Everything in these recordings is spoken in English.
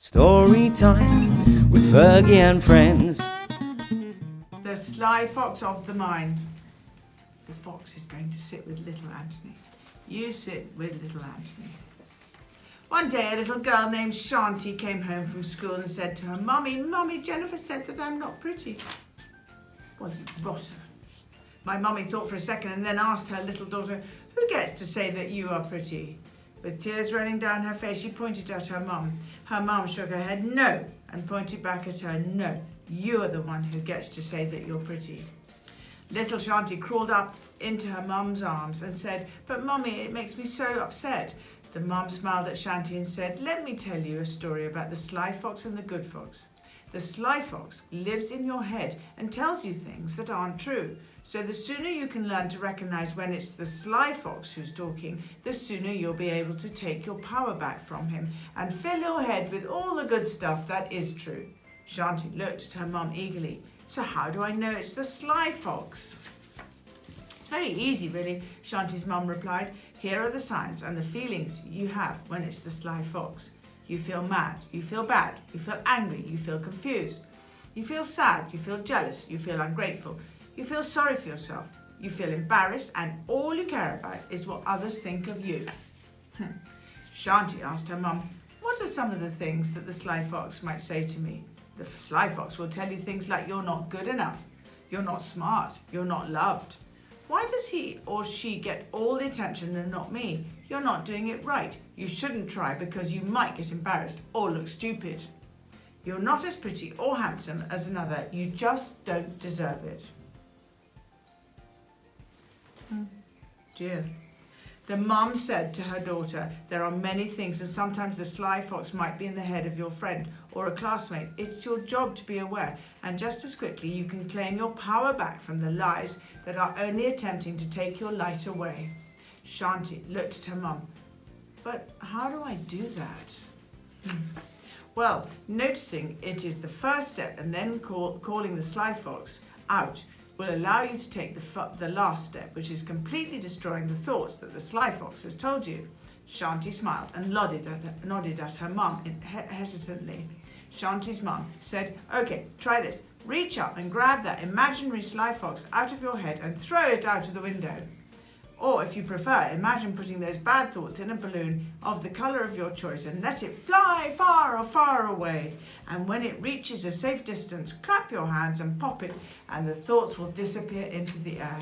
Story time with Fergie and friends. The sly fox of the mind. The fox is going to sit with little Anthony. You sit with little Anthony. One day a little girl named Shanti came home from school and said to her, Mummy, Jennifer said that I'm not pretty. Well, you rotter. My mummy thought for a second and then asked her little daughter, who gets to say that you are pretty? With tears running down her face, she pointed at her mum. Her mum shook her head, no, and pointed back at her, no, you're the one who gets to say that you're pretty. Little Shanti crawled up into her mum's arms and said, but Mummy, it makes me so upset. The mum smiled at Shanti and said, let me tell you a story about the sly fox and the good fox. The sly fox lives in your head and tells you things that aren't true. So the sooner you can learn to recognize when it's the sly fox who's talking, the sooner you'll be able to take your power back from him and fill your head with all the good stuff that is true. Shanti looked at her mum eagerly. So how do I know it's the sly fox? It's very easy, really, Shanti's mum replied. Here are the signs and the feelings you have when it's the sly fox. You feel mad, you feel bad, you feel angry, you feel confused. You feel sad, you feel jealous, you feel ungrateful. You feel sorry for yourself, you feel embarrassed, and all you care about is what others think of you. Shanti asked her mum, what are some of the things that the sly fox might say to me? The sly fox will tell you things like you're not good enough, you're not smart, you're not loved. Why does he or she get all the attention and not me? You're not doing it right. You shouldn't try because you might get embarrassed or look stupid. You're not as pretty or handsome as another. You just don't deserve it. Dear. The mum said to her daughter, there are many things and sometimes the sly fox might be in the head of your friend or a classmate. It's your job to be aware, and just as quickly you can claim your power back from the lies that are only attempting to take your light away. Shanti looked at her mum. But how do I do that? Well, noticing it is the first step and then calling the sly fox out will allow you to take the last step, which is completely destroying the thoughts that the sly fox has told you. Shanti smiled and nodded at her mum hesitantly. Shanti's mum said, okay, try this. Reach up and grab that imaginary sly fox out of your head and throw it out of the window. Or if you prefer, imagine putting those bad thoughts in a balloon of the colour of your choice and let it fly far or far away. And when it reaches a safe distance, clap your hands and pop it, and the thoughts will disappear into the air.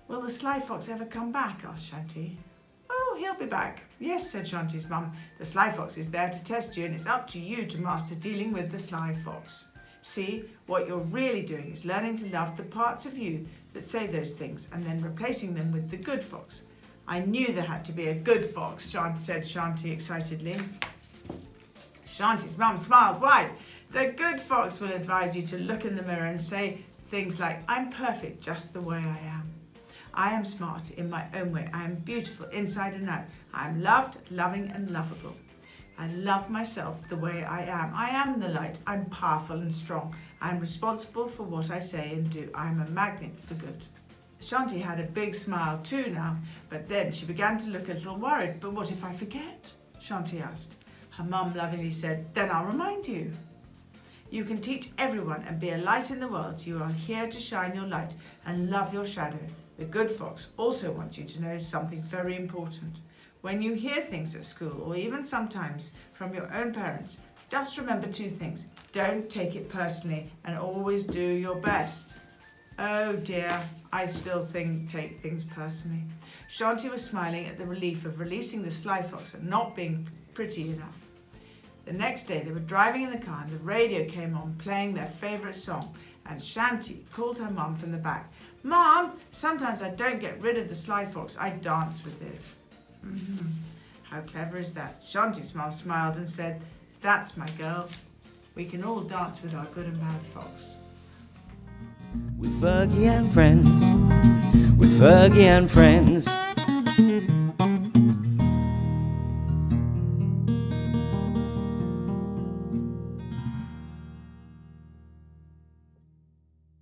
Will the sly fox ever come back? Asked Shanti. Oh, he'll be back. Yes, said Shanti's mum. The sly fox is there to test you, and it's up to you to master dealing with the sly fox. See, what you're really doing is learning to love the parts of you that say those things and then replacing them with the good fox. I knew there had to be a good fox, said Shanti excitedly. Shanti's mum smiled wide. The good fox will advise you to look in the mirror and say things like, I'm perfect just the way I am. I am smart in my own way. I am beautiful inside and out. I am loved, loving and lovable. I love myself the way I am. I am the light. I'm powerful and strong. I'm responsible for what I say and do. I'm a magnet for good. Shanti had a big smile too now, but then she began to look a little worried. But what if I forget? Shanti asked. Her mum lovingly said, then I'll remind you. You can teach everyone and be a light in the world. You are here to shine your light and love your shadow. The good fox also wants you to know something very important. When you hear things at school, or even sometimes from your own parents, just remember two things. Don't take it personally and always do your best. Oh dear, I still take things personally. Shanti was smiling at the relief of releasing the sly fox and not being pretty enough. The next day they were driving in the car and the radio came on playing their favourite song, and Shanti called her mum from the back. Mum, sometimes I don't get rid of the sly fox, I dance with it. How clever is that? Shanti's mum smiled and said, that's my girl. We can all dance with our good and bad fox. With Fergie and friends. With Fergie and friends.